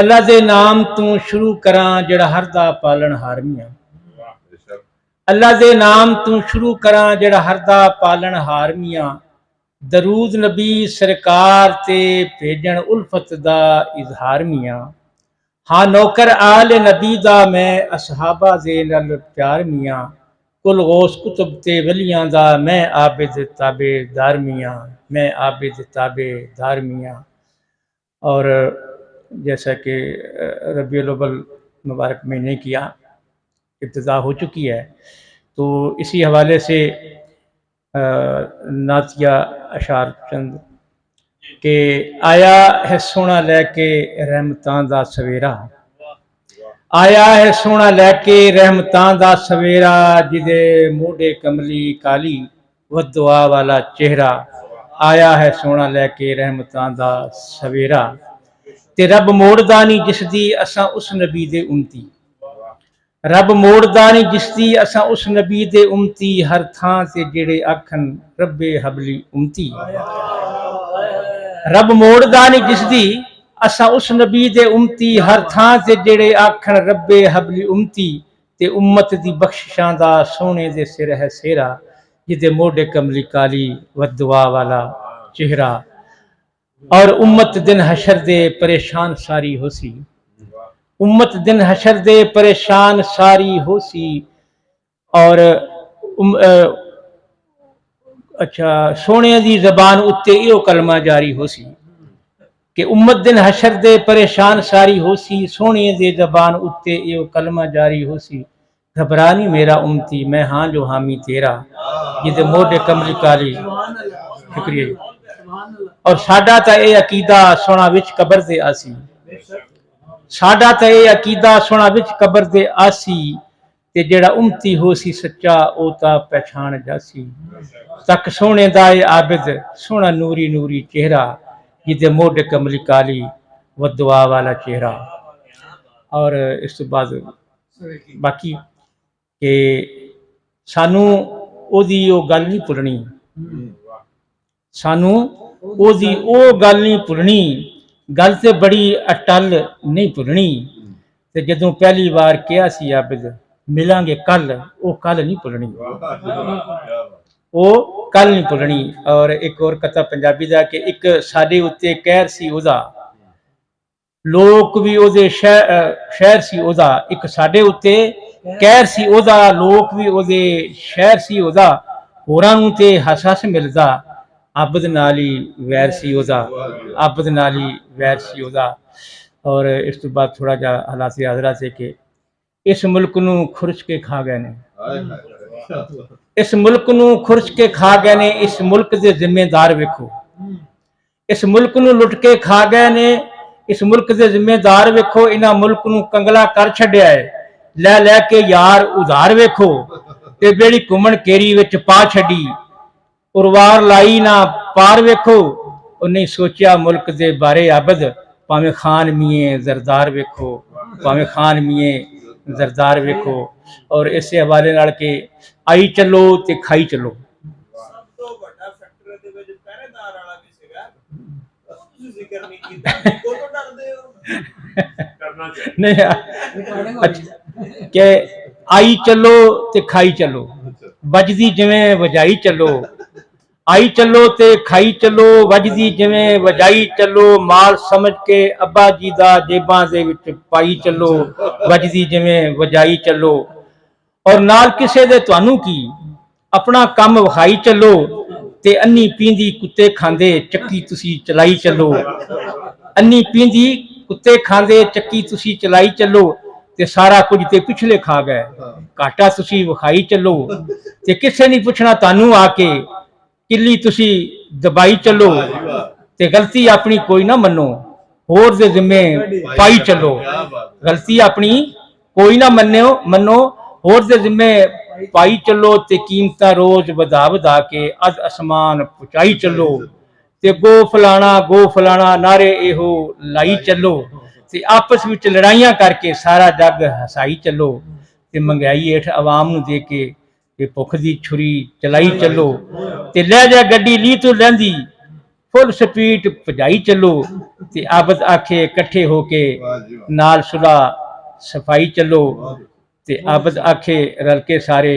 अल्लाह दे नाम तू शुरू करा जड़ा हर दा पालन हारमिया। अल्लाह दे नाम तू शुरू करा जड़ा हर दा पालन हारमिया। दरूद नबी सरकार ते भेजन उल्फत दा इजहार मियाँ। हाँ नौकर आल नबी दा मैं असहाबा दे नल प्यार मियाँ। कुल गौस कुतुब ते वलियां दा मैं आबिद ताबेदार मियाँ। मैं आबिद ताबेदार मियाँ। और जैसा कि रबीउल अव्वल मुबारक महीने की इब्तिदा हो चुकी है, तो इसी हवाले से नातिया अशार चंद के आया है सोना लैके रहमतां दा सवेरा। आया है सोना लैके रहमतां दा सवेरा। जिदे मोढ़े कमली काली व दुआ वाला चेहरा। आया है सोना लैके रहमतां दा सवेरा। ते रब मोड़दा नहीं जिसदी असां उस नबी दे उम्मती। रब मोड़दा नहीं जिसदी असां उस नबी दे उम्मती। हर थां ते जेड़े आखन रब्बे हबली उम्मती। रब मोड़दा नहीं जिसदी असां उस नबी दे उम्मती। हर थां ते जेड़े आखन रब्बे हबली उम्मती। ते उम्मत दी बख्शिशां दा सोने दे सिर है सेरा। जिदे मोढ़े कमली काली व दुआ वाला चेहरा। और उम्मत दिन हशर दे परेशान सारी होसी। उम्मत दिन हशर दे परेशान सारी होसी। और अच्छा सोने दी जबान उत्ते इहो कलमा जारी होसी कि उम्मत दिन हशर दे परेशान सारी होसी। सोने दे जबान उत्ते इहो कलमा जारी होसी। घबरा नहीं मेरा उम्मती मैं हाँ जो हामी तेरा। जिदे मोढ़े कमली काली। शुक्रिया। और साडा तां ये अकीदा सोना विच कबर दे आसी। साडा तां ये अकीदा सोना विच कबर दे आसी। ते जेड़ा उम्मती होसी सच्चा ओ तां पहचान जासी। तक सोने दा ए आबिद सोना नूरी नूरी चेहरा। जिदे मोढ़े कमली काली व दुआ वाला चेहरा। और इस तो बाद बाकी के सानू ओदी ओ गल नहीं भुलनी। सानू ओदी ओ गल नहीं भुलनी। गल ते बड़ी अटल नहीं भुलनी। ते जदों पहली बार कहा सी आबिद मिलांगे कल, ओ कल नहीं भुलनी। ओ कल नहीं भुलनी। और एक और कथा पंजाबी दा कि एक साडे उत्ते कहर सी ओदा, लोक भी ओदे शहर सी ओदा। एक साडे उत्ते कहर सी ओदा, लोक भी ओदे शहर सी ओदा। होरां नूं ते हस हस मिलदा, आबद नाल ही वैर सी ओदा। आबद नाल ही वैर सी ओदा। और इस तो बाद थोड़ा जा हालात हाजरा से कि इस मुल्क नूं खुरच के खा गए ने। इस मुल्क नूं खुरच के खा गए ने। इस मुल्क दे जिम्मेदार वेखो। इस मुल्क नूं लुट के खा गए ने। इस मुल्क दे जिम्मेदार वेखो। इन्हां मुल्क नूं कंगला कर छड्या है। लै लै के यार उधार वेखो। ते बेड़ी घुमण केरी विच पा छड्डी। उरवार लाई ना पार वेखो। उन्हें सोचा मुल्क दे बारे आबद भावें खान मिये जरदार वेखो। भावें खान मिये जरदार वेखो। और इस हवाले नाल के आई चलो ते खाई चलो। नहीं के आई चलो ते खाई चलो। बजदी जिवें वजाई चलो। आई चलो ते खाई चलो। वजदी जिवें वजाई चलो। माल समझ के अब्बा जी दा जेबां दे विच पाई चलो। वजदी जिवें वजाई चलो। और नाल किसे दे तुहानू की अपना कम विखाई चलो। ते अन्नी पींदी कुत्ते खांदे चक्की तुसी चलाई चलो। अन्नी पींदी कुत्ते खांदे चक्की तुसी चलाई चलो। ते सारा कुछ ते पिछले खा गए घाटा तुसी विखाई चलो। ते किसे नहीं पुछना तानू आके किली तुसी दबाई चलो। ते गलती अपनी कोई ना मनो होर दे जिम्मे पाई चलो। गलती अपनी कोई ना मनो होर दे जिम्मे पाई चलो। ते कीमतां रोज वधा वधा के अज आसमान पहुंचाई चलो। ते गो फलाना नारे एहो लाई चलो। ते आपस विच लड़ाइयां करके सारा जग हसाई चलो। ते महंगाई हेठ आवाम नूं दे के ते भुख दी छुरी चलाई चलो। ते लै जा गड्डी ली तू लैंदी फुल स्पीड भजाई चलो ते आबद आखे इकट्ठे होके नाल सुलह सफाई चलो ते आबद आखे रल के सारे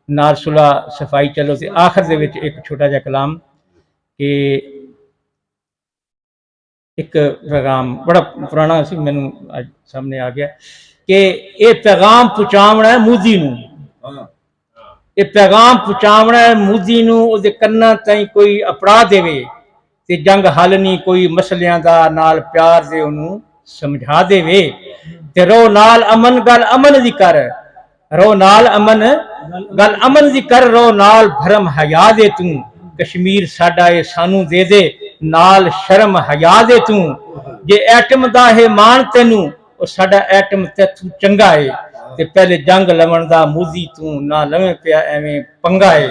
नाल सुलह सफाई चलो। ते आखिर दे विच एक छोटा जिहा कलाम कि एक पैगाम बड़ा पुराना सी मैनू अज सामने आ गया कि ये पैगाम पहुंचावना है मोदी नूं, ये पैगाम पहुंचावना है मोदी नूं, उहदे कन्नां ताईं कोई अपराध देवे ते जंग हल नहीं कोई मसलियां दा नाल प्यार दे उहनूं समझा देवे ते रो नाल अमन गल अमन दी कर, रो नाल अमन गल अमन दी कर, रो नाल भरम हया दे तू, कश्मीर साडा ए सानू दे दे नाल शर्म हया दे तू, जे एटम दा है मान तेनू ओ साडा एटम तैथू चंगा है, ते पहले जंग लवण दा मोदी तू ना लवें पिया एवें पंगा है,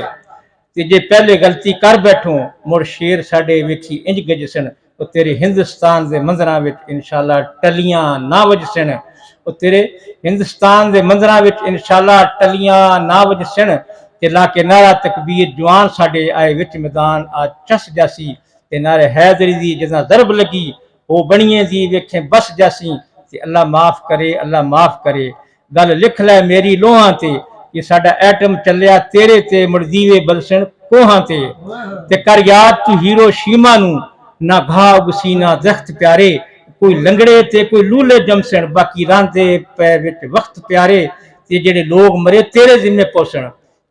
ते जे पहले गलती कर बैठो मुड़ शेर साडे वेखी इंज गजसन, ओ तेरे हिंदुस्तान दे मंजरां विच इंशाअल्लाह टलियां ना वजसन, ओ तेरे हिंदुस्तान दे मंजरां विच इंशाअल्लाह टलियां ना वजसन, ते ला के नारा तकबीर जवान साडे आए विच मैदान आ चस जासी, ते नारे हैदरी दी जदा दरब लगी वो बनिए दी वेखें बस जासी, ते अल्लाह माफ करे अल्लाह माफ करे, गल लिख लै मेरी लोहां ते कि साडा एटम चलिया तेरे ते मुड़ दीवे बलसन कोहां ते कर याद तू हिरोशिमा नू ना घाव गसीना दख्त प्यारे, कोई लंगड़े ते कोई लूले जमसन बाकी रांदे पै विच वक्त प्यारे, ते जेड़े लोग मरे तेरे जिम्मे पहुंचण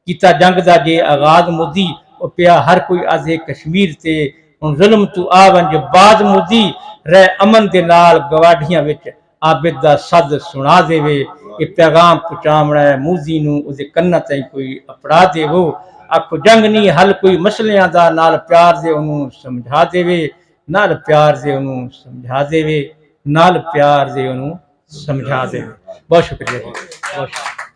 कीता जंग दा जे आगाज मोदी, ओ पिया हर कोई आजे कश्मीर ते हुण जुल्म तू आवंज बाद मोदी, रह अमन दे नाल गवाढ़ियां विच आबिद दा सद सुना देवे, ये पैगाम पहुंचावना है मोदी नूं उहदे कन्नां ताईं कोई अपड़ा देवो, आखो जंग नहीं हल कोई मसलियां दा नाल प्यार दे उहनूं समझा देवे, नाल प्यार दे उहनूं समझा देवे, नाल प्यार दे उहनूं समझा देवे। बहुत शुक्रिया जी, बहुत शुक्रिया।